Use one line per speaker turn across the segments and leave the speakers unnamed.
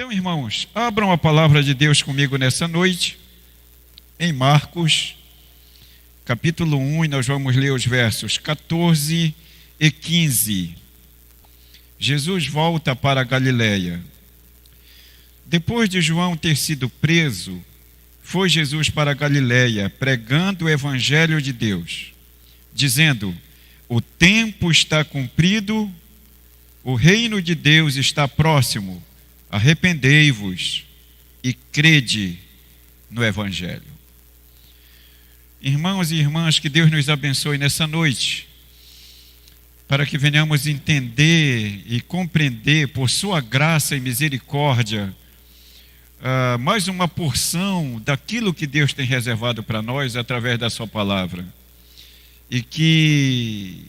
Então, irmãos, abram a palavra de Deus comigo nessa noite, em Marcos, capítulo 1, e nós vamos ler os versos 14 e 15. Jesus volta para a Galileia. Depois de João ter sido preso, foi Jesus para a Galileia, pregando o evangelho de Deus, dizendo: o tempo está cumprido, o reino de Deus está próximo, arrependei-vos e crede no evangelho. Irmãos e irmãs, que Deus nos abençoe nessa noite, para que venhamos entender e compreender, por sua graça e misericórdia, mais uma porção daquilo que Deus tem reservado para nós através da sua palavra. E que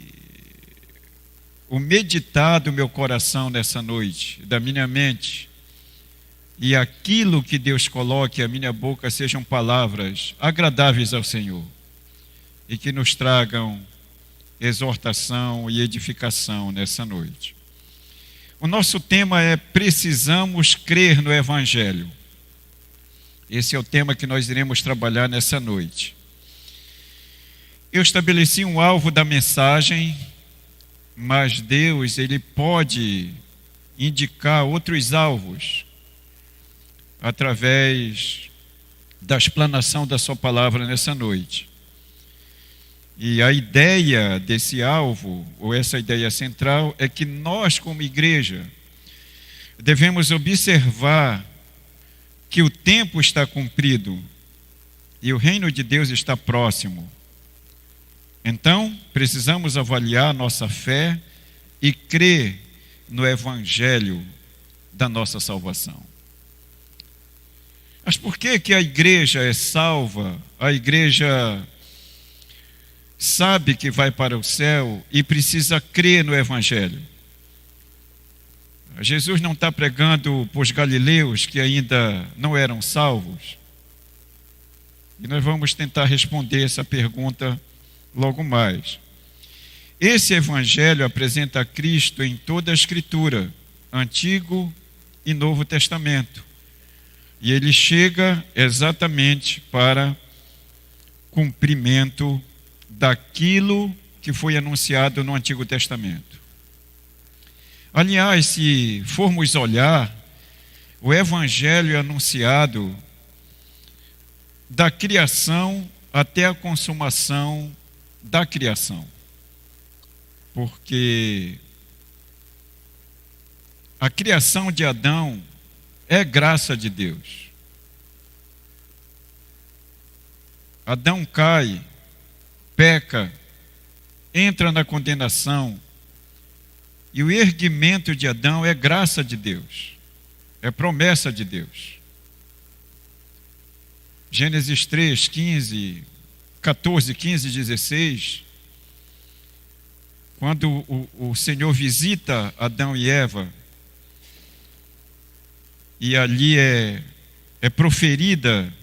o meditar do meu coração nessa noite, da minha mente, e aquilo que Deus coloque à minha boca sejam palavras agradáveis ao Senhor e que nos tragam exortação e edificação nessa noite. O nosso tema é: precisamos crer no Evangelho. Esse é o tema que nós iremos trabalhar nessa noite. Eu estabeleci um alvo da mensagem, mas Deus, Ele pode indicar outros alvos através da explanação da sua palavra nessa noite. E a ideia desse alvo, ou essa ideia central, é que nós, como igreja, devemos observar que o tempo está cumprido e o reino de Deus está próximo. Então, precisamos avaliar nossa fé e crer no evangelho da nossa salvação. Mas por que a igreja é salva? A igreja sabe que vai para o céu e precisa crer no evangelho. Jesus não está pregando para os galileus que ainda não eram salvos. E nós vamos tentar responder essa pergunta logo mais. Esse evangelho apresenta Cristo em toda a Escritura, Antigo e Novo Testamento. E ele chega exatamente para cumprimento daquilo que foi anunciado no Antigo Testamento. Aliás, se formos olhar, o evangelho é anunciado da criação até a consumação da criação. Porque a criação de Adão é graça de Deus. Adão cai, peca, entra na condenação, e o erguimento de Adão é graça de Deus, é promessa de Deus. Gênesis 3, 15, 14, 15, 16, quando o Senhor visita Adão e Eva, e ali é proferido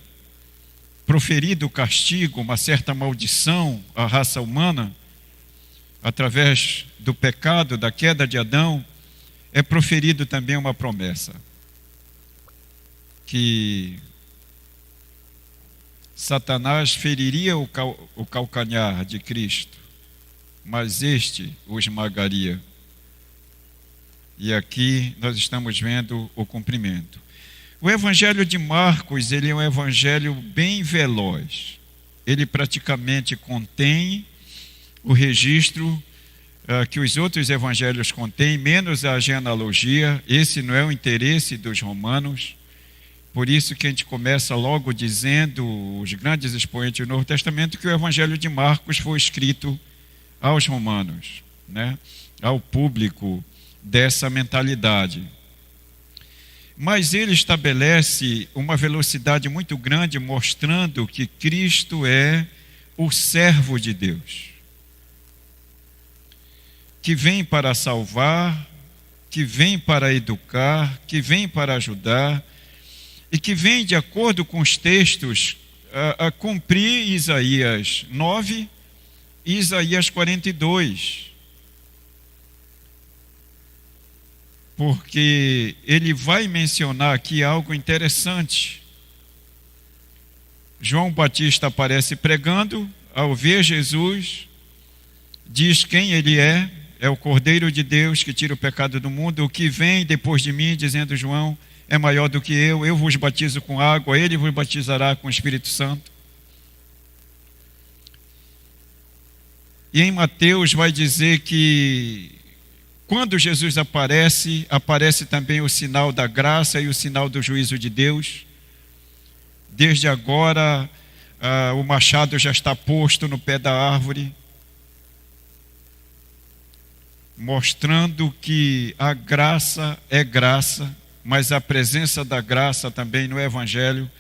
o castigo, uma certa maldição à raça humana, através do pecado, da queda de Adão, é proferido também uma promessa, que Satanás feriria o calcanhar de Cristo, mas este o esmagaria. E aqui nós estamos vendo o cumprimento. O evangelho de Marcos, ele é um evangelho bem veloz. Ele praticamente contém o registro que os outros evangelhos contêm, menos a genealogia. Esse não é o interesse dos romanos. Por isso que a gente começa logo dizendo, os grandes expoentes do Novo Testamento, que o evangelho de Marcos foi escrito aos romanos, né? Ao público dessa mentalidade. Mas ele estabelece uma velocidade muito grande, mostrando que Cristo é o servo de Deus, que vem para salvar, que vem para educar, que vem para ajudar, e que vem, de acordo com os textos, a cumprir Isaías 9 e Isaías 42. porque ele vai mencionar aqui algo interessante. João Batista aparece pregando, ao ver Jesus, diz quem ele é o Cordeiro de Deus que tira o pecado do mundo. O que vem depois de mim, dizendo João, é maior do que eu vos batizo com água, ele vos batizará com o Espírito Santo. E em Mateus vai dizer que quando Jesus aparece também o sinal da graça e o sinal do juízo de Deus. Desde agora, o machado já está posto no pé da árvore, mostrando que a graça é graça, mas a presença da graça também no Evangelho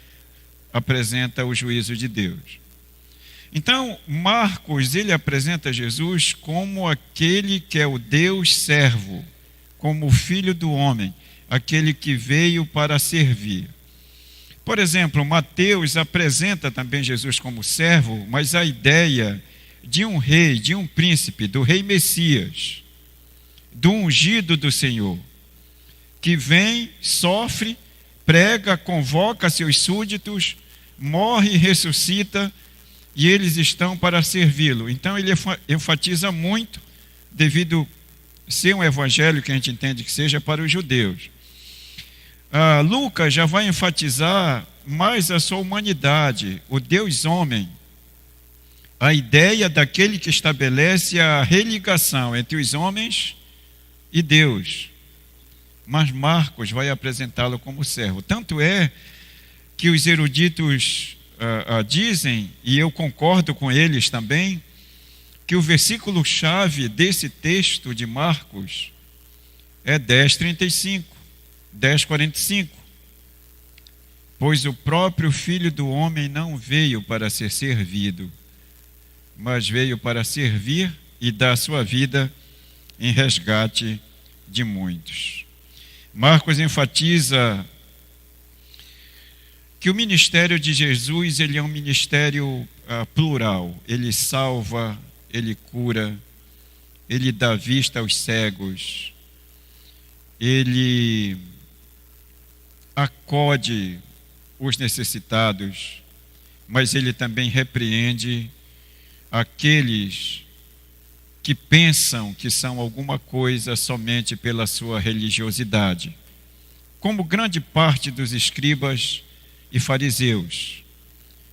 apresenta o juízo de Deus. Então, Marcos, ele apresenta Jesus como aquele que é o Deus servo, como o Filho do homem, aquele que veio para servir. Por exemplo, Mateus apresenta também Jesus como servo, mas a ideia de um rei, de um príncipe, do rei Messias, do ungido do Senhor, que vem, sofre, prega, convoca seus súditos, morre e ressuscita, e eles estão para servi-lo. Então ele enfatiza muito, devido ser um evangelho que a gente entende que seja para os judeus. Lucas já vai enfatizar mais a sua humanidade, o Deus homem, a ideia daquele que estabelece a religação entre os homens e Deus. Mas Marcos vai apresentá-lo como servo. Tanto é que os eruditos dizem, e eu concordo com eles também, que o versículo-chave desse texto de Marcos é 10:35. 10:45, pois o próprio Filho do Homem não veio para ser servido, mas veio para servir e dar sua vida em resgate de muitos. Marcos enfatiza que o ministério de Jesus, ele é um ministério plural. Ele salva, ele cura, ele dá vista aos cegos, ele acode os necessitados, mas ele também repreende aqueles que pensam que são alguma coisa somente pela sua religiosidade, como grande parte dos escribas e fariseus.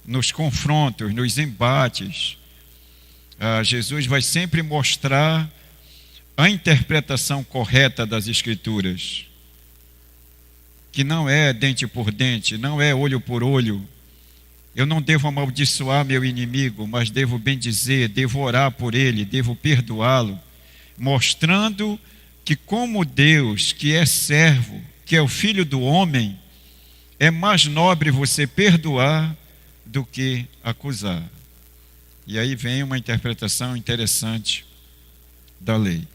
Nos confrontos, nos embates, Jesus vai sempre mostrar a interpretação correta das Escrituras, que não é dente por dente, não é olho por olho. Eu não devo amaldiçoar meu inimigo, mas devo bendizer, devo orar por ele, devo perdoá-lo, mostrando que como Deus, que é servo, que é o Filho do homem, é mais nobre você perdoar do que acusar. E aí vem uma interpretação interessante da lei.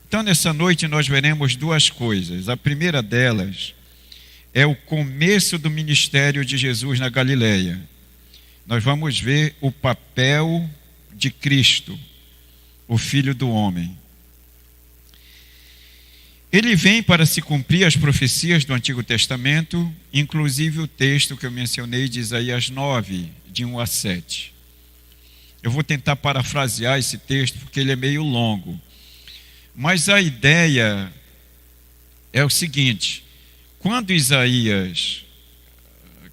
Então, nessa noite nós veremos duas coisas. A primeira delas é o começo do ministério de Jesus na Galileia. Nós vamos ver o papel de Cristo, o Filho do homem. Ele vem para se cumprir as profecias do Antigo Testamento, inclusive o texto que eu mencionei de Isaías 9, de 1 a 7. Eu vou tentar parafrasear esse texto porque ele é meio longo. Mas a ideia é o seguinte: quando Isaías,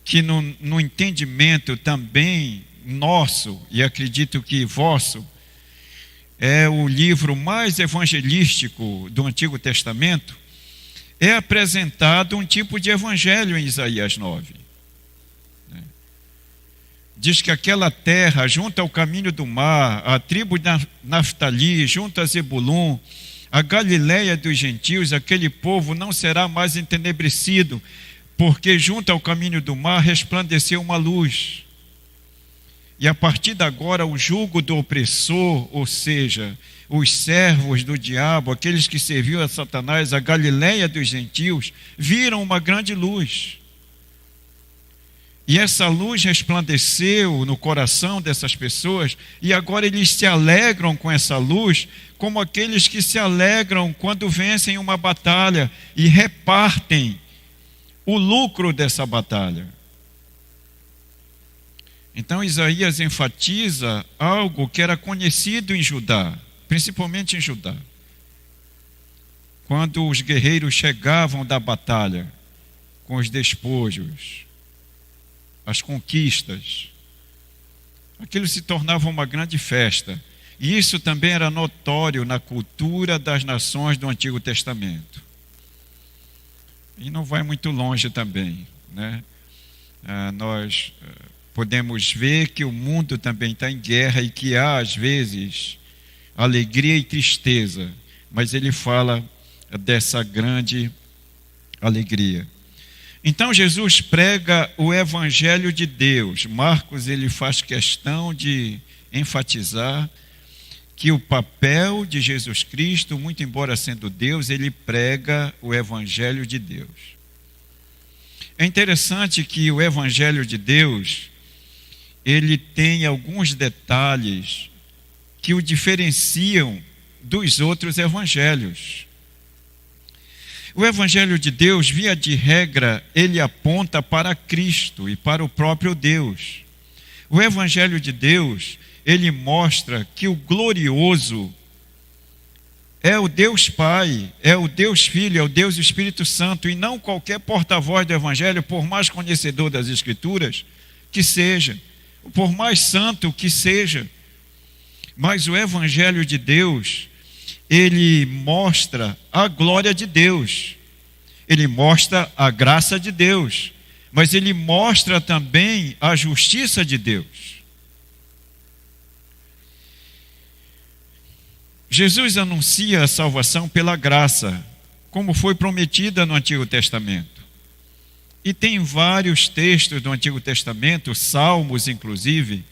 que no entendimento também nosso, e acredito que vosso, é o livro mais evangelístico do Antigo Testamento, é apresentado um tipo de evangelho em Isaías 9. Diz que aquela terra, junto ao caminho do mar, a tribo de Naftali, junto a Zebulum, a Galileia dos gentios, aquele povo não será mais entenebrecido, porque junto ao caminho do mar resplandeceu uma luz. E a partir de agora o jugo do opressor, ou seja, os servos do diabo, aqueles que serviam a Satanás, a Galileia dos gentios, viram uma grande luz. E essa luz resplandeceu no coração dessas pessoas, e agora eles se alegram com essa luz, como aqueles que se alegram quando vencem uma batalha e repartem o lucro dessa batalha. Então Isaías enfatiza algo que era conhecido em Judá, principalmente em Judá. Quando os guerreiros chegavam da batalha com os despojos, as conquistas, aquilo se tornava uma grande festa. E isso também era notório na cultura das nações do Antigo Testamento. E não vai muito longe também, né? Nós podemos ver que o mundo também está em guerra e que há, às vezes, alegria e tristeza, mas ele fala dessa grande alegria. Então Jesus prega o Evangelho de Deus. Marcos ele faz questão de enfatizar que o papel de Jesus Cristo, muito embora sendo Deus, ele prega o Evangelho de Deus. É interessante que o Evangelho de Deus, ele tem alguns detalhes que o diferenciam dos outros evangelhos. O Evangelho de Deus, via de regra, ele aponta para Cristo e para o próprio Deus. O Evangelho de Deus, ele mostra que o glorioso é o Deus Pai, é o Deus Filho, é o Deus Espírito Santo, e não qualquer porta-voz do Evangelho, por mais conhecedor das Escrituras que seja, por mais santo que seja. Mas o Evangelho de Deus, ele mostra a glória de Deus, ele mostra a graça de Deus, mas ele mostra também a justiça de Deus. Jesus anuncia a salvação pela graça, como foi prometida no Antigo Testamento. E tem vários textos do Antigo Testamento, salmos inclusive,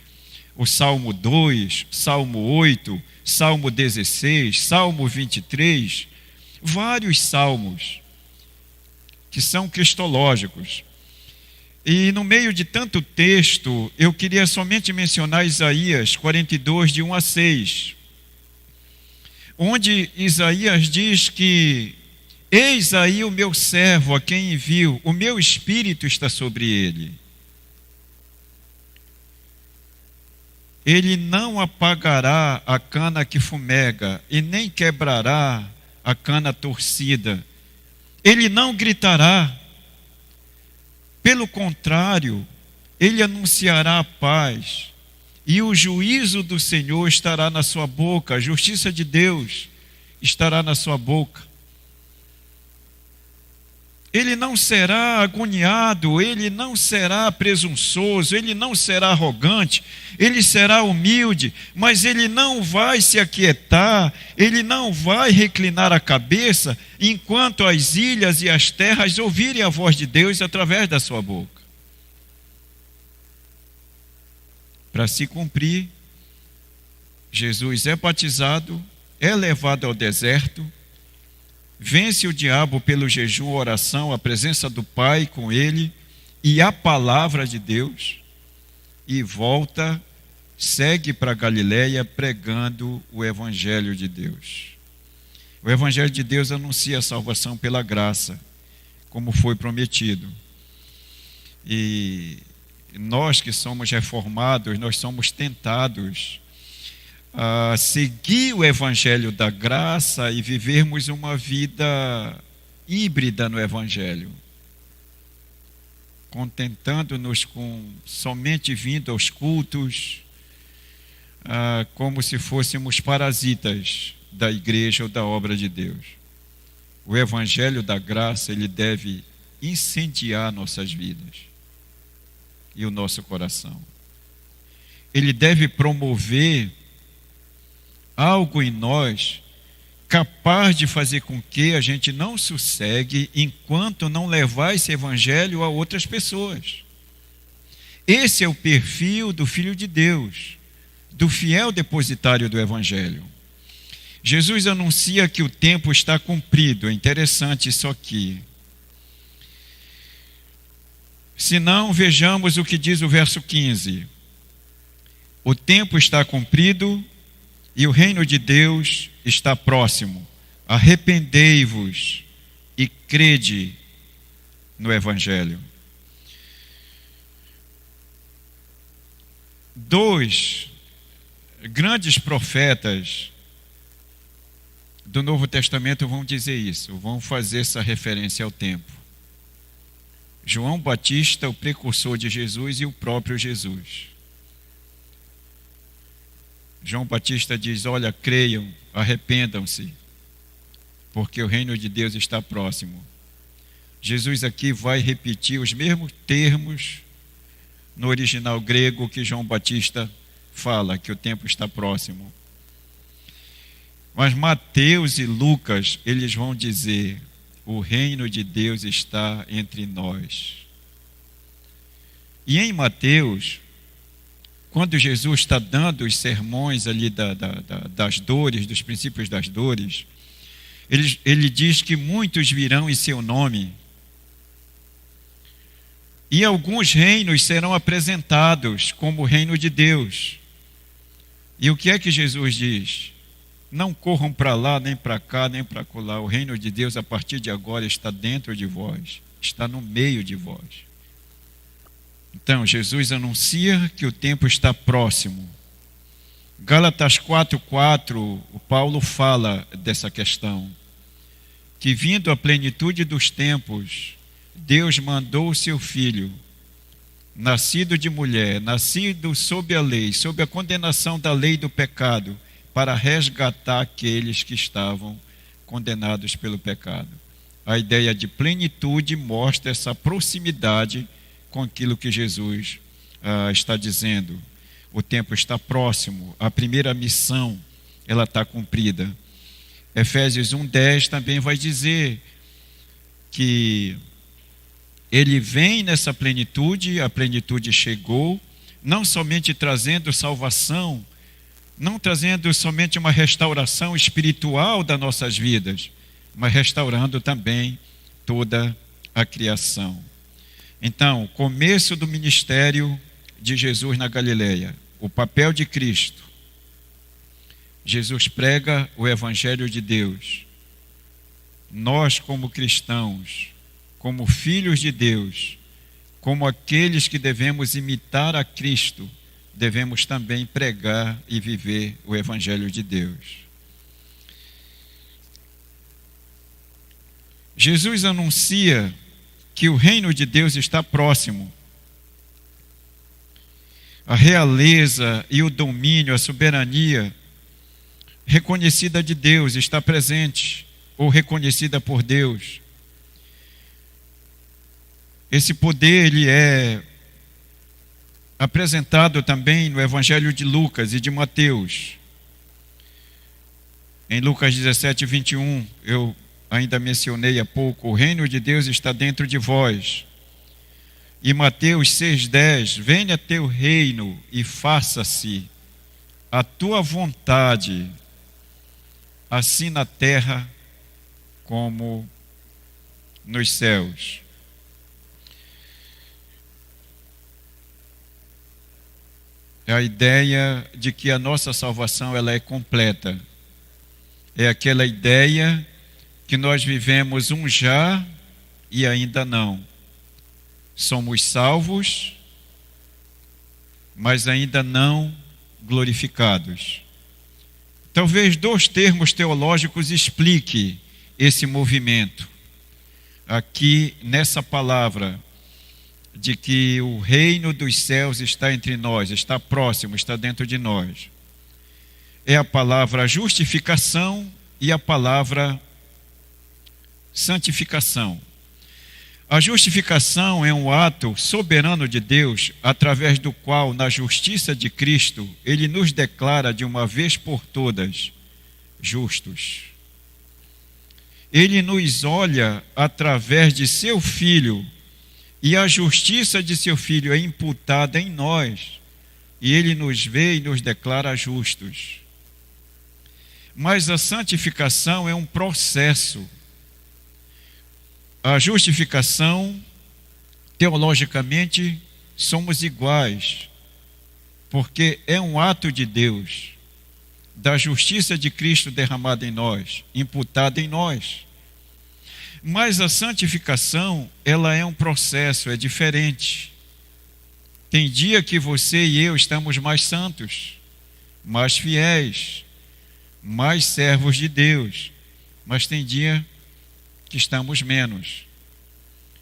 o Salmo 2, Salmo 8, Salmo 16, Salmo 23, vários salmos que são cristológicos. E no meio de tanto texto, eu queria somente mencionar Isaías 42, de 1 a 6, onde Isaías diz que: eis aí o meu servo a quem envio, o meu espírito está sobre ele. Ele não apagará a cana que fumega, e nem quebrará a cana torcida. Ele não gritará. Pelo contrário, ele anunciará a paz, e o juízo do Senhor estará na sua boca, a justiça de Deus estará na sua boca. Ele não será agoniado, ele não será presunçoso, ele não será arrogante, ele será humilde, mas ele não vai se aquietar, ele não vai reclinar a cabeça, enquanto as ilhas e as terras ouvirem a voz de Deus através da sua boca. Para se cumprir, Jesus é batizado, é levado ao deserto, vence o diabo pelo jejum, oração, a presença do Pai com ele e a palavra de Deus, e volta, segue para Galiléia pregando o Evangelho de Deus. O Evangelho de Deus anuncia a salvação pela graça, como foi prometido. E nós que somos reformados, nós somos tentados a seguir o Evangelho da graça e vivermos uma vida híbrida no Evangelho, contentando-nos com somente vindo aos cultos, como se fôssemos parasitas da igreja ou da obra de Deus. O Evangelho da graça, ele deve incendiar nossas vidas e o nosso coração. Ele deve promover algo em nós capaz de fazer com que a gente não sossegue enquanto não levar esse Evangelho a outras pessoas. Esse é o perfil do Filho de Deus, do fiel depositário do Evangelho. Jesus anuncia que o tempo está cumprido. É interessante isso aqui. Se não, vejamos o que diz o verso 15. O tempo está cumprido e o reino de Deus está próximo. Arrependei-vos e crede no Evangelho. Dois grandes profetas do Novo Testamento vão dizer isso, vão fazer essa referência ao tempo. João Batista, o precursor de Jesus, e o próprio Jesus. João Batista diz: olha, creiam, arrependam-se, porque o reino de Deus está próximo. Jesus aqui vai repetir os mesmos termos no original grego que João Batista fala, que o tempo está próximo. Mas Mateus e Lucas, eles vão dizer: o reino de Deus está entre nós. E em Mateus, quando Jesus está dando os sermões ali das dores, dos princípios das dores, ele diz que muitos virão em seu nome, e alguns reinos serão apresentados como o reino de Deus. E o que é que Jesus diz? Não corram para lá, nem para cá, nem para acolá. O reino de Deus, a partir de agora, está dentro de vós, está no meio de vós. Então, Jesus anuncia que o tempo está próximo. Gálatas 4:4, o Paulo fala dessa questão, que vindo a plenitude dos tempos, Deus mandou o seu Filho, nascido de mulher, nascido sob a lei, sob a condenação da lei do pecado, para resgatar aqueles que estavam condenados pelo pecado. A ideia de plenitude mostra essa proximidade com aquilo que Jesus está dizendo. O tempo está próximo, a primeira missão ela está cumprida. Efésios 1:10 também vai dizer que ele vem nessa plenitude, a plenitude chegou, não somente trazendo salvação, não trazendo somente uma restauração espiritual das nossas vidas, mas restaurando também toda a criação. Então, o começo do ministério de Jesus na Galileia, o papel de Cristo. Jesus prega o Evangelho de Deus. Nós, como cristãos, como filhos de Deus, como aqueles que devemos imitar a Cristo, devemos também pregar e viver o Evangelho de Deus. Jesus anuncia que o reino de Deus está próximo. A realeza e o domínio, a soberania reconhecida de Deus está presente, ou reconhecida por Deus. Esse poder, ele é apresentado também no Evangelho de Lucas e de Mateus. Em Lucas 17:21, eu ainda mencionei há pouco, o reino de Deus está dentro de vós. E Mateus 6:10, venha teu reino e faça-se a tua vontade, assim na terra como nos céus. É a ideia de que a nossa salvação ela é completa. É aquela ideia que nós vivemos um já e ainda não. Somos salvos, mas ainda não glorificados. Talvez 2 termos teológicos expliquem esse movimento. Aqui nessa palavra, de que o reino dos céus está entre nós, está próximo, está dentro de nós. É a palavra justificação e a palavra santificação. A justificação é um ato soberano de Deus, através do qual, na justiça de Cristo, Ele nos declara de uma vez por todas justos. Ele nos olha através de seu Filho, e a justiça de seu Filho é imputada em nós, e Ele nos vê e nos declara justos. Mas a santificação é um processo. A justificação Teologicamente, somos iguais, porque é um ato de Deus, da justiça de Cristo derramada em nós, imputada em nós. Mas a santificação, ela é um processo, é diferente. Tem dia que você e eu estamos mais santos, mais fiéis, mais servos de Deus, mas tem dia que estamos menos.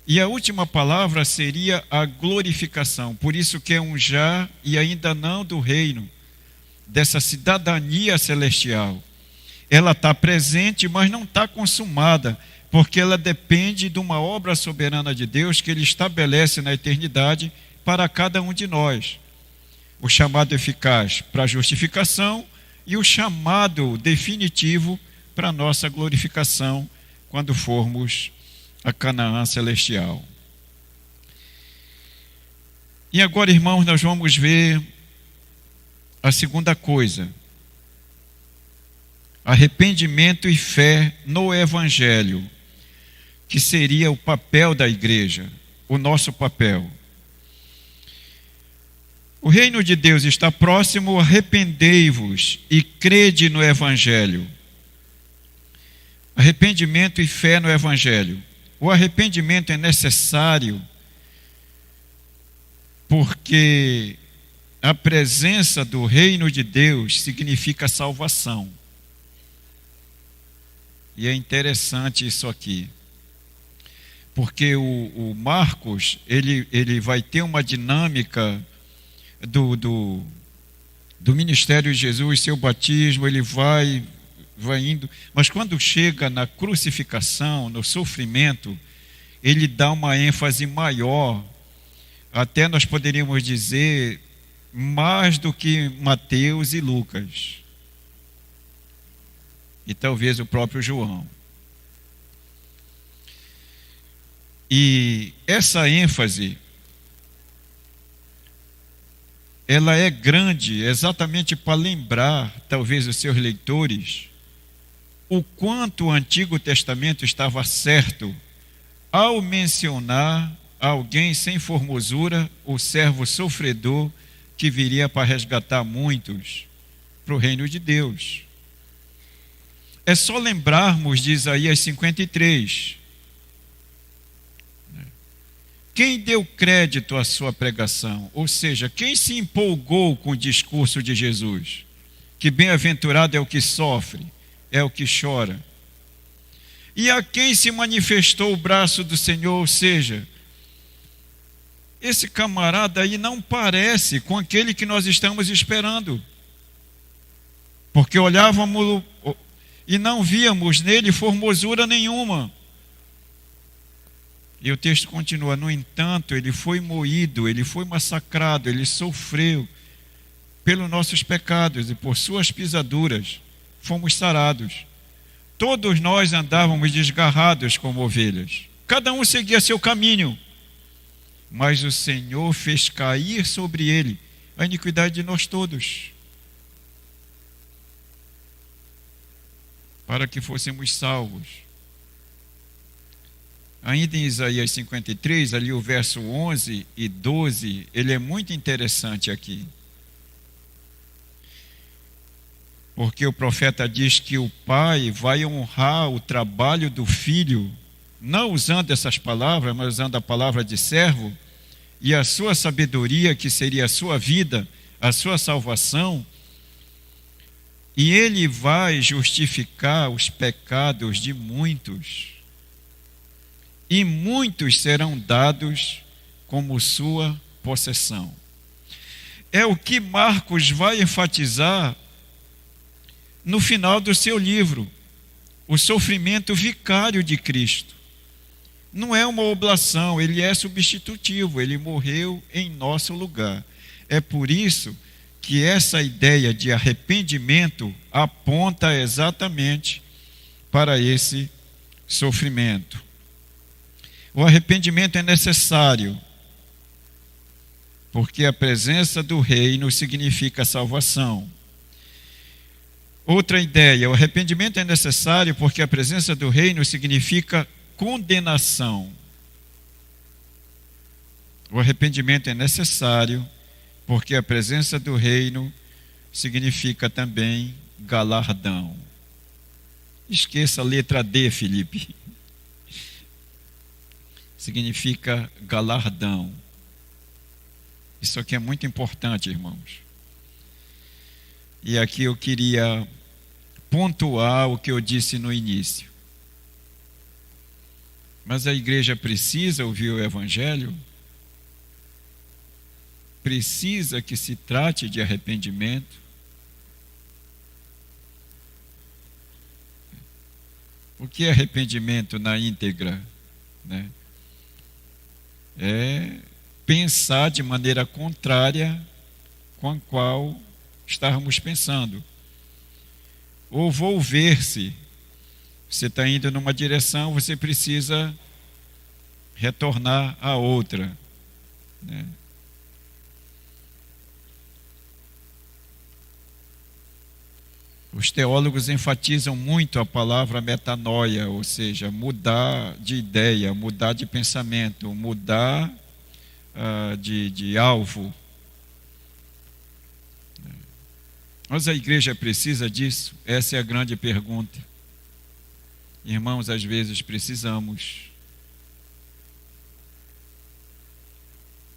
E a última palavra seria a glorificação. Por isso que é um já e ainda não do reino, dessa cidadania celestial. Ela está presente, mas não está consumada, porque ela depende de uma obra soberana de Deus que Ele estabelece na eternidade para cada um de nós. O chamado eficaz para a justificação e o chamado definitivo para a nossa glorificação quando formos a Canaã celestial. E agora, irmãos, nós vamos ver a segunda coisa: arrependimento e fé no Evangelho, que seria o papel da igreja, o nosso papel. O reino de Deus está próximo, arrependei-vos e crede no Evangelho. Arrependimento e fé no Evangelho. O arrependimento é necessário porque a presença do reino de Deus significa salvação. E é interessante isso aqui, porque o Marcos, ele vai ter uma dinâmica do ministério de Jesus, seu batismo, ele vai indo, mas quando chega na crucificação, no sofrimento, ele dá uma ênfase maior, até nós poderíamos dizer, mais do que Mateus e Lucas, e talvez o próprio João. E essa ênfase, ela é grande exatamente para lembrar, talvez, os seus leitores, o quanto o Antigo Testamento estava certo ao mencionar alguém sem formosura, o servo sofredor que viria para resgatar muitos para o reino de Deus. É só lembrarmos de Isaías 53. Quem deu crédito à sua pregação? Ou seja, quem se empolgou com o discurso de Jesus? Que bem-aventurado é o que sofre, é o que chora. E a quem se manifestou o braço do Senhor? Ou seja, esse camarada aí não parece com aquele que nós estamos esperando. Porque olhávamos e não víamos nele formosura nenhuma. E o texto continua: no entanto, ele foi moído, ele foi massacrado, ele sofreu pelos nossos pecados e por suas pisaduras fomos sarados. Todos nós andávamos desgarrados como ovelhas, cada um seguia seu caminho, mas o Senhor fez cair sobre ele a iniquidade de nós todos, para que fôssemos salvos. Ainda em Isaías 53, ali o verso 11 e 12, ele é muito interessante aqui. Porque o profeta diz que o pai vai honrar o trabalho do filho, não usando essas palavras, mas usando a palavra de servo, e a sua sabedoria, que seria a sua vida, a sua salvação, e ele vai justificar os pecados de muitos, e muitos serão dados como sua possessão. É o que Marcos vai enfatizar no final do seu livro, o sofrimento vicário de Cristo. Não é uma oblação, ele é substitutivo, ele morreu em nosso lugar. É por isso que essa ideia de arrependimento aponta exatamente para esse sofrimento. O arrependimento é necessário, porque a presença do reino significa salvação. Outra ideia: o arrependimento é necessário porque a presença do reino significa condenação. O arrependimento é necessário, porque a presença do reino significa também galardão. Esqueça a letra D, Felipe. Significa galardão. Isso aqui é muito importante, irmãos. E aqui eu queria pontuar o que eu disse no início. Mas a igreja precisa ouvir o Evangelho? Precisa que se trate de arrependimento? O que é arrependimento na íntegra? Né? É pensar de maneira contrária com a qual estávamos pensando. Ou volver-se. Você está indo numa direção, você precisa retornar a outra. Né? Os teólogos enfatizam muito a palavra metanoia, ou seja, mudar de ideia, mudar de pensamento, mudar de alvo. Mas a igreja precisa disso? Essa é a grande pergunta. Irmãos, às vezes precisamos.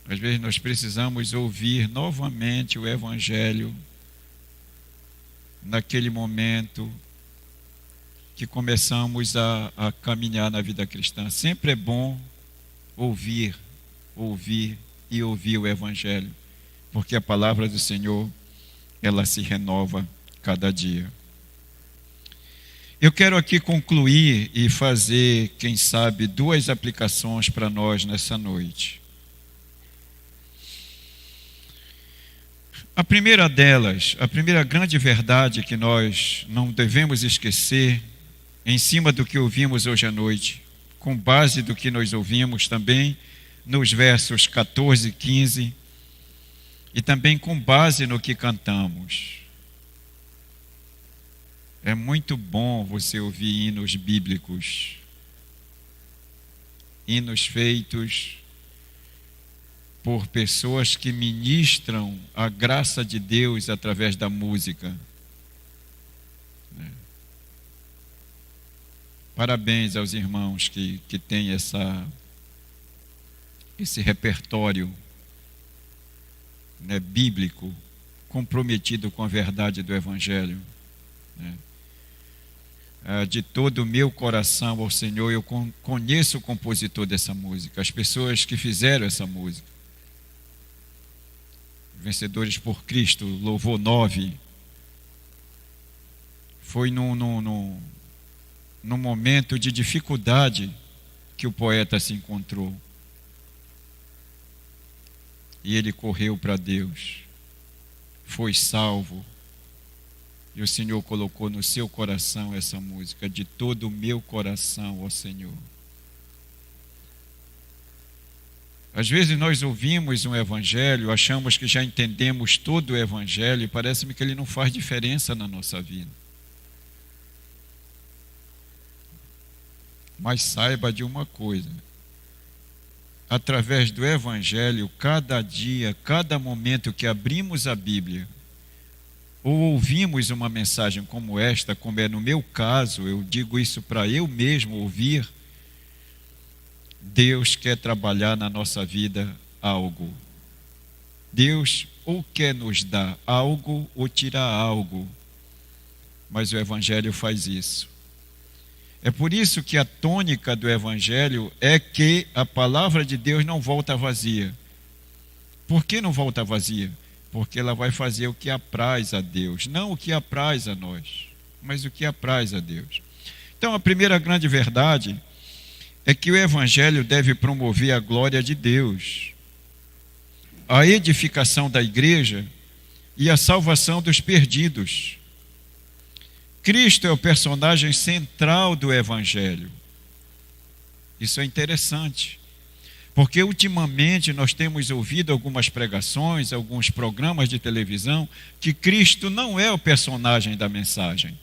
Às vezes nós precisamos ouvir novamente o Evangelho naquele momento que começamos a caminhar na vida cristã. Sempre é bom ouvir e ouvir o Evangelho, porque a palavra do Senhor, ela se renova cada dia. Eu quero aqui concluir e fazer, quem sabe, 2 aplicações para nós nessa noite. A primeira delas, a primeira grande verdade que nós não devemos esquecer, em cima do que ouvimos hoje à noite, com base do que nós ouvimos também nos versos 14 e 15, e também com base no que cantamos. É muito bom você ouvir hinos bíblicos, hinos feitos por pessoas que ministram a graça de Deus através da música. Parabéns aos irmãos que têm esse repertório, né, bíblico, comprometido com a verdade do Evangelho. Né? De todo o meu coração ao Senhor, eu conheço o compositor dessa música, as pessoas que fizeram essa música. Vencedores por Cristo, louvor 9. Foi num momento de dificuldade que o poeta se encontrou. E ele correu para Deus. Foi salvo. E o Senhor colocou no seu coração essa música, de todo o meu coração, ó Senhor. Às vezes nós ouvimos um evangelho, achamos que já entendemos todo o evangelho e parece-me que ele não faz diferença na nossa vida. Mas saiba de uma coisa: através do evangelho, cada dia, cada momento que abrimos a Bíblia, ou ouvimos uma mensagem como esta, como é no meu caso, eu digo isso para eu mesmo ouvir, Deus quer trabalhar na nossa vida algo. Deus ou quer nos dar algo ou tirar algo, mas o Evangelho faz isso. É por isso que a tônica do Evangelho é que a palavra de Deus não volta vazia. Por que não volta vazia? Porque ela vai fazer o que apraz a Deus, não o que apraz a nós, mas o que apraz a Deus. Então, a primeira grande verdade é que o Evangelho deve promover a glória de Deus, a edificação da igreja e a salvação dos perdidos. Cristo é o personagem central do Evangelho. Isso é interessante, porque ultimamente nós temos ouvido algumas pregações, alguns programas de televisão, que Cristo não é o personagem da mensagem.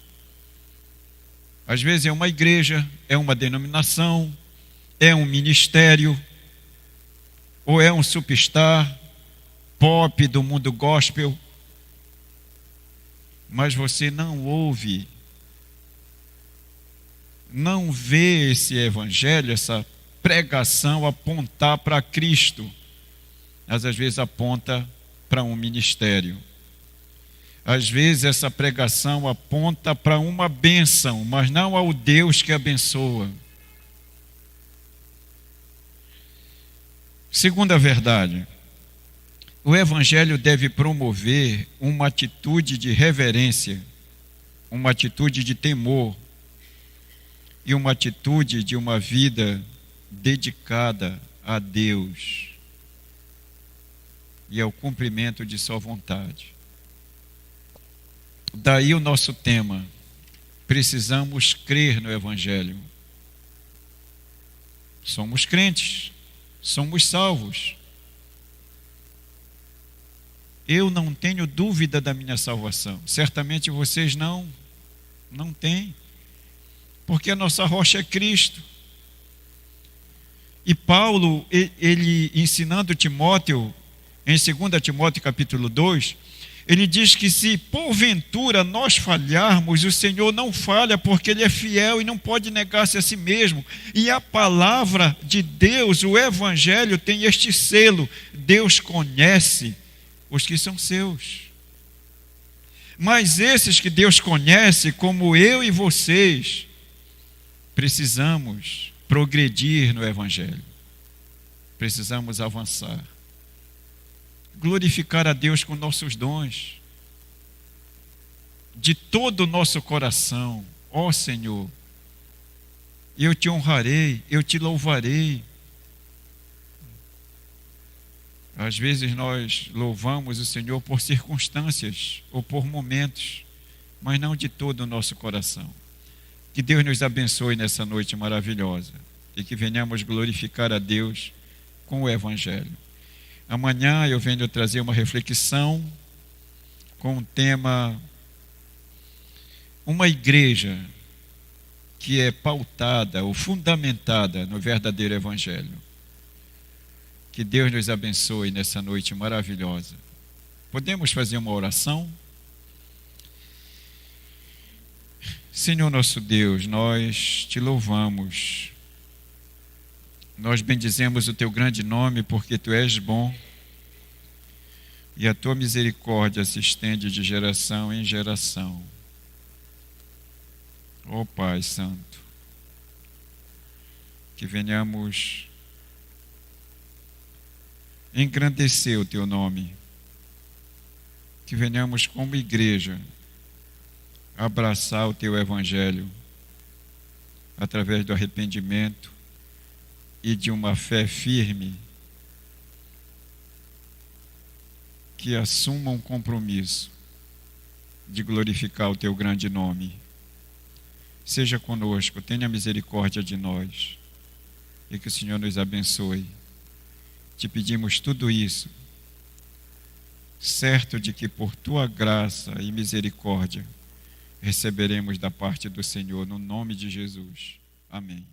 Às vezes é uma igreja, é uma denominação, é um ministério, ou é um superstar pop do mundo gospel, mas você não ouve, não vê esse evangelho, essa pregação apontar para Cristo, mas às vezes aponta para um ministério. Às vezes essa pregação aponta para uma bênção, mas não ao Deus que abençoa. Segunda verdade, o evangelho deve promover uma atitude de reverência, uma atitude de temor e uma atitude de uma vida dedicada a Deus e ao cumprimento de sua vontade. Daí o nosso tema: precisamos crer no evangelho. Somos crentes, somos salvos. Eu não tenho dúvida da minha salvação. Certamente vocês não têm. Porque a nossa rocha é Cristo. E Paulo, ele ensinando Timóteo, em 2 Timóteo capítulo 2, ele diz que se porventura nós falharmos, o Senhor não falha, porque Ele é fiel e não pode negar-se a si mesmo. E a palavra de Deus, o Evangelho, tem este selo: Deus conhece os que são seus. Mas esses que Deus conhece, como eu e vocês, precisamos progredir no Evangelho. Precisamos avançar. Glorificar a Deus com nossos dons, de todo o nosso coração. Ó Senhor, eu te honrarei, eu te louvarei. Às vezes nós louvamos o Senhor por circunstâncias ou por momentos, mas não de todo o nosso coração. Que Deus nos abençoe nessa noite maravilhosa e que venhamos glorificar a Deus com o Evangelho. Amanhã eu venho trazer uma reflexão com o tema: uma igreja que é pautada ou fundamentada no verdadeiro Evangelho. Que Deus nos abençoe nessa noite maravilhosa. Podemos fazer uma oração? Senhor nosso Deus, nós te louvamos. Nós bendizemos o teu grande nome, porque tu és bom e a tua misericórdia se estende de geração em geração. Ó Pai Santo, que venhamos engrandecer o teu nome, que venhamos como igreja abraçar o teu evangelho através do arrependimento e de uma fé firme, que assuma um compromisso de glorificar o teu grande nome. Seja conosco, tenha misericórdia de nós e que o Senhor nos abençoe. Te pedimos tudo isso, certo de que por tua graça e misericórdia receberemos da parte do Senhor, no nome de Jesus. Amém.